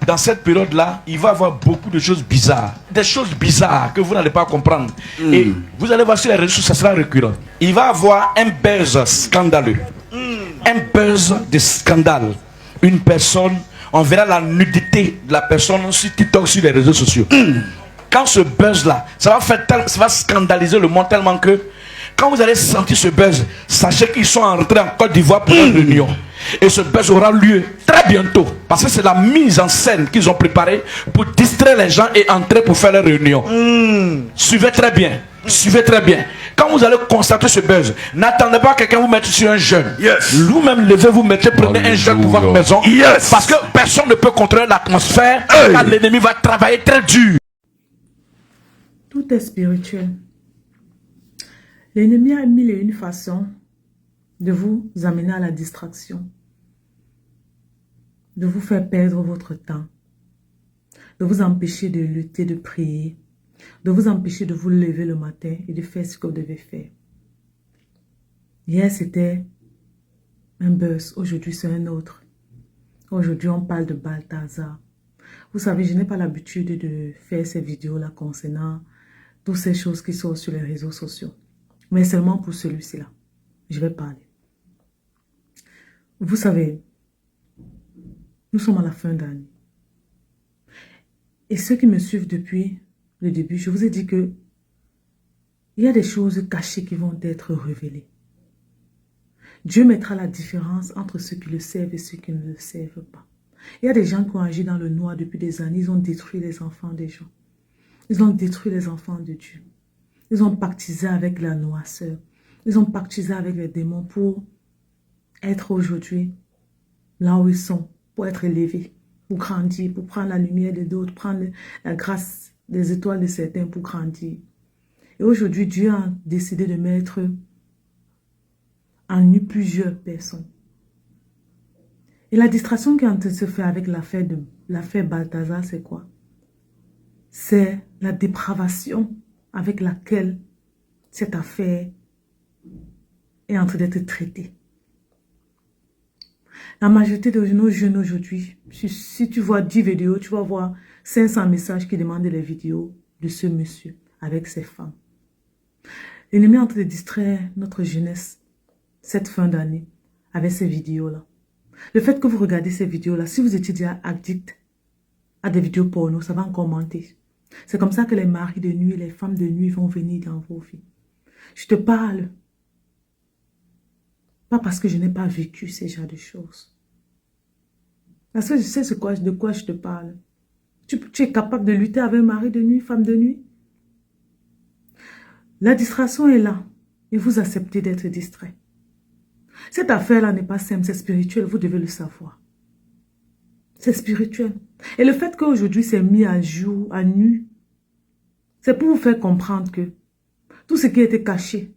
dans cette période-là, il va y avoir beaucoup de choses bizarres. Des choses bizarres que vous n'allez pas comprendre. Et vous allez voir sur les réseaux sociaux, ça sera récurrent. Il va y avoir un buzz scandaleux. Un buzz de scandale. Une personne, on verra la nudité de la personne sur TikTok, sur les réseaux sociaux. Quand ce buzz-là, ça va scandaliser le monde tellement que quand vous allez sentir ce buzz, sachez qu'ils sont rentrés en Côte d'Ivoire pour une réunion. Et ce buzz aura lieu très bientôt. Parce que c'est la mise en scène qu'ils ont préparée pour distraire les gens et entrer pour faire leur réunion. Suivez très bien. Suivez très bien. Quand vous allez constater ce buzz, n'attendez pas que quelqu'un vous mette sur un jeune. Vous-même, levez-vous, prenez un jeune pour votre maison. Parce que personne ne peut contrôler l'atmosphère. Car l'ennemi va travailler très dur. Tout est spirituel. L'ennemi a mille et une façons de vous amener à la distraction, de vous faire perdre votre temps, de vous empêcher de lutter, de prier, de vous empêcher de vous lever le matin et de faire ce que vous devez faire. Hier, c'était un buzz. Aujourd'hui, c'est un autre. Aujourd'hui, on parle de Balthazar. Vous savez, je n'ai pas l'habitude de faire ces vidéos-là concernant toutes ces choses qui sont sur les réseaux sociaux. Mais seulement pour celui-ci là, je vais parler. Vous savez, nous sommes à la fin d'année. Et ceux qui me suivent depuis le début, je vous ai dit que il y a des choses cachées qui vont être révélées. Dieu mettra la différence entre ceux qui le servent et ceux qui ne le servent pas. Il y a des gens qui ont agi dans le noir depuis des années. Ils ont détruit les enfants des gens. Ils ont détruit les enfants de Dieu. Ils ont pactisé avec la noirceur. Ils ont pactisé avec les démons pour être aujourd'hui là où ils sont, pour être élevés, pour grandir, pour prendre la lumière de d'autres, prendre la grâce des étoiles de certains pour grandir. Et aujourd'hui, Dieu a décidé de mettre en nu plusieurs personnes. Et la distraction qui est en train de se faire avec l'affaire Balthazar, c'est quoi? C'est la dépravation avec laquelle cette affaire est en train d'être traitée. La majorité de nos jeunes aujourd'hui, si tu vois 10 vidéos, tu vas voir 500 messages qui demandent les vidéos de ce monsieur avec ses femmes. L'ennemi est en train de distraire notre jeunesse cette fin d'année avec ces vidéos-là. Le fait que vous regardez ces vidéos-là, si vous étiez déjà addict à des vidéos porno, ça va encore monter. C'est comme ça que les maris de nuit, les femmes de nuit vont venir dans vos vies. Je te parle. Pas parce que je n'ai pas vécu ces genres de choses. Parce que je sais de quoi je te parle. Tu es capable de lutter avec un mari de nuit, femme de nuit. La distraction est là. Et vous acceptez d'être distrait. Cette affaire-là n'est pas simple, c'est spirituel. Vous devez le savoir. C'est spirituel. Et le fait qu'aujourd'hui c'est mis à jour, à nu, c'est pour vous faire comprendre que tout ce qui était caché,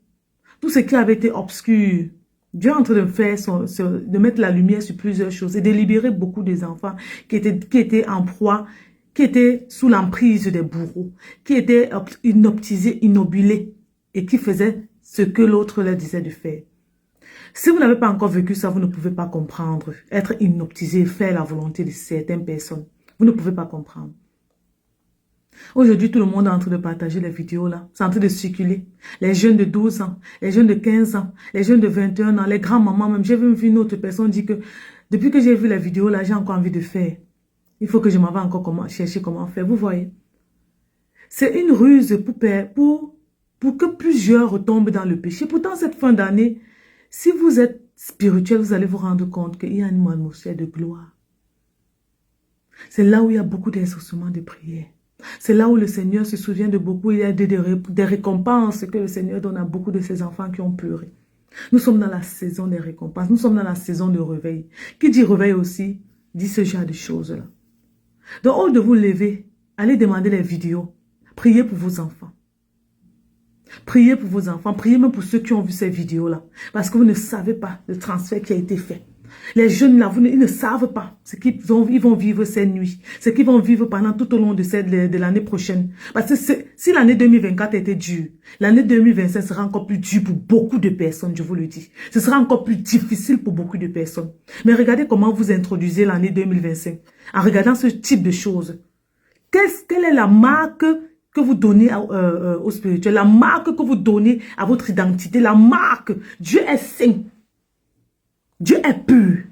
tout ce qui avait été obscur, Dieu est en train de faire de mettre la lumière sur plusieurs choses et de libérer beaucoup des enfants qui étaient en proie, qui étaient sous l'emprise des bourreaux, qui étaient inoptisés, inobulés et qui faisaient ce que l'autre leur disait de faire. Si vous n'avez pas encore vécu ça, vous ne pouvez pas comprendre. Être inoptisé, faire la volonté de certaines personnes. Vous ne pouvez pas comprendre. Aujourd'hui, tout le monde est en train de partager les vidéos là. C'est en train de circuler. Les jeunes de 12 ans, les jeunes de 15 ans, les jeunes de 21 ans, les grands-mamans même. J'ai vu une autre personne dire que depuis que j'ai vu la vidéo là, j'ai encore envie de faire. Il faut que je m'en vais encore chercher comment faire. Vous voyez? C'est une ruse pour que plusieurs retombent dans le péché. Pourtant, cette fin d'année, si vous êtes spirituel, vous allez vous rendre compte qu'il y a une atmosphère de gloire. C'est là où il y a beaucoup d'exaucements de prière. C'est là où le Seigneur se souvient de beaucoup. Il y a des récompenses que le Seigneur donne à beaucoup de ses enfants qui ont pleuré. Nous sommes dans la saison des récompenses. Nous sommes dans la saison de réveil. Qui dit réveil aussi, dit ce genre de choses-là. Donc, au lieu de vous lever, allez demander les vidéos. Priez pour vos enfants. Priez pour vos enfants. Priez même pour ceux qui ont vu ces vidéos-là. Parce que vous ne savez pas le transfert qui a été fait. Les jeunes là, ils ne savent pas ce qu'ils ils vont vivre cette nuit, ce qu'ils vont vivre pendant tout au long de l'année prochaine. Parce que si l'année 2024 était dure, l'année 2025 sera encore plus dure pour beaucoup de personnes, je vous le dis. Ce sera encore plus difficile pour beaucoup de personnes. Mais regardez comment vous introduisez l'année 2025 en regardant ce type de choses. Quelle est la marque que vous donnez au spirituel, la marque que vous donnez à votre identité, la marque? Dieu est saint. Dieu est pur.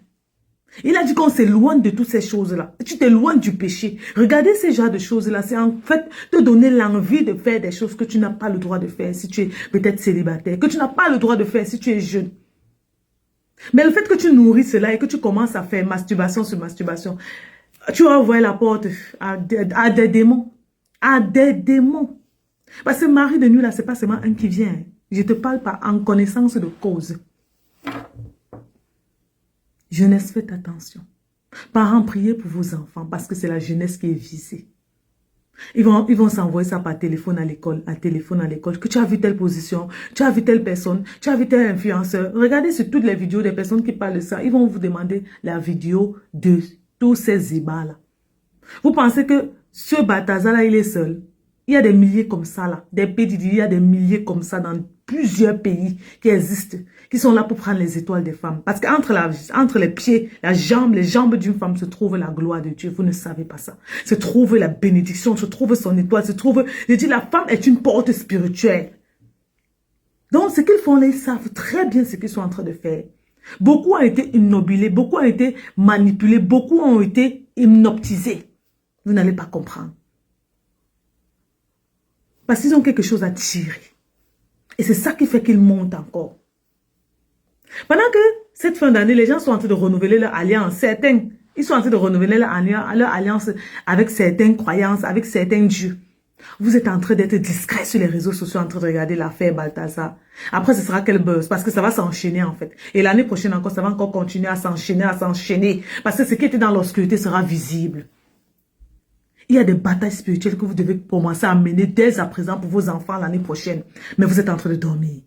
Il a dit qu'on s'éloigne de toutes ces choses-là. Tu t'éloignes du péché. Regardez ces genres de choses-là. C'est en fait te donner l'envie de faire des choses que tu n'as pas le droit de faire si tu es peut-être célibataire, que tu n'as pas le droit de faire si tu es jeune. Mais le fait que tu nourris cela et que tu commences à faire masturbation sur masturbation, tu vas ouvrir la porte à des démons. À des démons. Parce que mari de nuit, là, c'est pas seulement un qui vient. Je te parle pas en connaissance de cause. Jeunesse, faites attention. Parents, priez pour vos enfants parce que c'est la jeunesse qui est visée. Ils vont s'envoyer ça par téléphone à l'école, que tu as vu telle position, tu as vu telle personne, tu as vu tel influenceur. Regardez sur toutes les vidéos des personnes qui parlent de ça. Ils vont vous demander la vidéo de tous ces ébats-là. Vous pensez que ce Balthazar-là, il est seul? Il y a des milliers comme ça, là. Des pays, il y a des milliers comme ça dans plusieurs pays qui existent, qui sont là pour prendre les étoiles des femmes. Parce qu'entre les pieds, les jambes d'une femme se trouve la gloire de Dieu. Vous ne savez pas ça. Se trouve la bénédiction, se trouve son étoile, se trouve... Je dis, la femme est une porte spirituelle. Donc, ce qu'ils font là, ils savent très bien ce qu'ils sont en train de faire. Beaucoup ont été immobilés, beaucoup ont été manipulés, beaucoup ont été hypnotisés. Vous n'allez pas comprendre. Parce qu'ils ont quelque chose à tirer. Et c'est ça qui fait qu'ils montent encore. Pendant que cette fin d'année, les gens sont en train de renouveler leur alliance. Certains, ils sont en train de renouveler leur alliance avec certaines croyances, avec certains dieux. Vous êtes en train d'être discret sur les réseaux sociaux, en train de regarder l'affaire Balthazar. Après, ce sera quel buzz? Parce que ça va s'enchaîner en fait. Et l'année prochaine encore, ça va encore continuer à s'enchaîner. Parce que ce qui était dans l'obscurité sera visible. Il y a des batailles spirituelles que vous devez commencer à mener dès à présent pour vos enfants l'année prochaine. Mais vous êtes en train de dormir.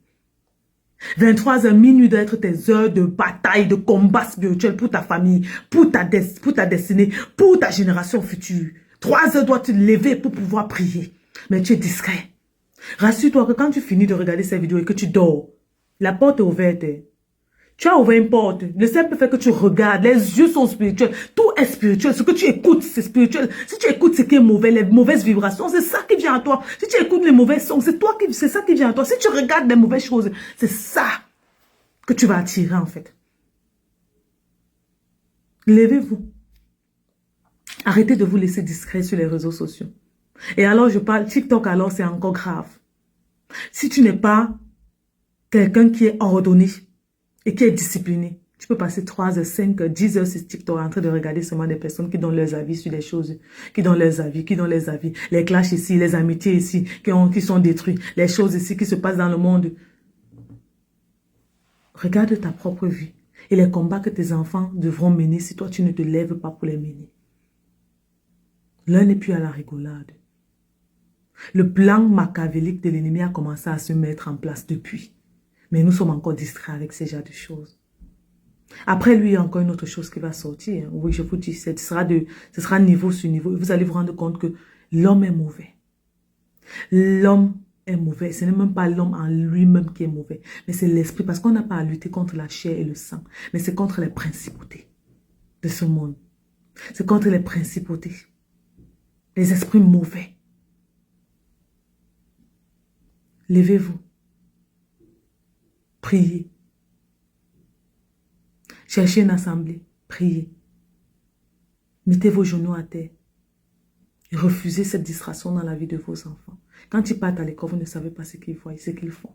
23h minuit doit être tes heures de bataille, de combat spirituel pour ta famille, pour ta destinée, pour ta génération future. 3 heures dois te lever pour pouvoir prier. Mais tu es discret. Rassure-toi que quand tu finis de regarder ces vidéos et que tu dors, la porte est ouverte. Tu as ouvert une porte. Le simple fait que tu regardes, les yeux sont spirituels. Tout est spirituel. Ce que tu écoutes, c'est spirituel. Si tu écoutes ce qui est mauvais, les mauvaises vibrations, c'est ça qui vient à toi. Si tu écoutes les mauvais sons, c'est ça qui vient à toi. Si tu regardes les mauvaises choses, c'est ça que tu vas attirer en fait. Levez-vous. Arrêtez de vous laisser discret sur les réseaux sociaux. Et alors je parle, TikTok alors c'est encore grave. Si tu n'es pas quelqu'un qui est ordonné, et qui est discipliné. Tu peux passer 3 heures, 5 heures, 10 heures sur TikTok en train de regarder seulement des personnes qui donnent leurs avis sur des choses, qui donnent leurs avis, les clashs ici, les amitiés ici, qui sont détruites, les choses ici qui se passent dans le monde. Regarde ta propre vie et les combats que tes enfants devront mener si toi tu ne te lèves pas pour les mener. L'un n'est plus à la rigolade. Le plan machiavélique de l'ennemi a commencé à se mettre en place depuis. Mais nous sommes encore distraits avec ces genres de choses. Après lui, il y a encore une autre chose qui va sortir. Oui, je vous dis, ce sera niveau sur niveau. Et vous allez vous rendre compte que l'homme est mauvais. L'homme est mauvais. Ce n'est même pas l'homme en lui-même qui est mauvais. Mais c'est l'esprit. Parce qu'on n'a pas à lutter contre la chair et le sang. Mais c'est contre les principautés de ce monde. C'est contre les principautés. Les esprits mauvais. Levez-vous. Priez. Cherchez une assemblée. Priez. Mettez vos genoux à terre. Et refusez cette distraction dans la vie de vos enfants. Quand ils partent à l'école, vous ne savez pas ce qu'ils voient, ce qu'ils font.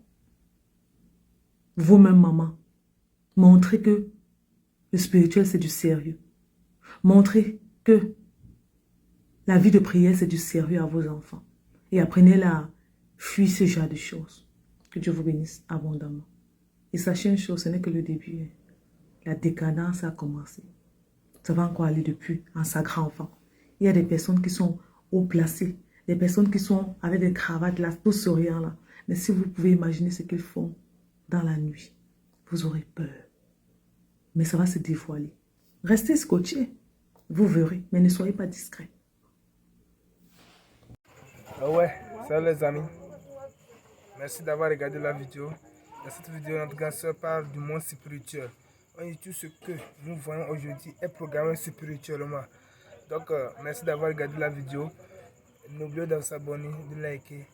Vous-même, maman, montrez que le spirituel, c'est du sérieux. Montrez que la vie de prière, c'est du sérieux à vos enfants. Et apprenez-la à fuir ce genre de choses. Que Dieu vous bénisse abondamment. Et sachez une chose, ce n'est que le début. La décadence a commencé. Ça va encore aller depuis en sacré enfant. Il y a des personnes qui sont haut placées, des personnes qui sont avec des cravates là, tout souriant là. Mais si vous pouvez imaginer ce qu'ils font dans la nuit, vous aurez peur. Mais ça va se dévoiler. Restez scotchés. Vous verrez, mais ne soyez pas discrets. Ah ouais, salut les amis. Merci d'avoir regardé la vidéo. Dans cette vidéo, notre grand sœur parle du monde spirituel. On dit tout ce que nous voyons aujourd'hui est programmé spirituellement. Donc, merci d'avoir regardé la vidéo. N'oubliez pas de s'abonner, de liker.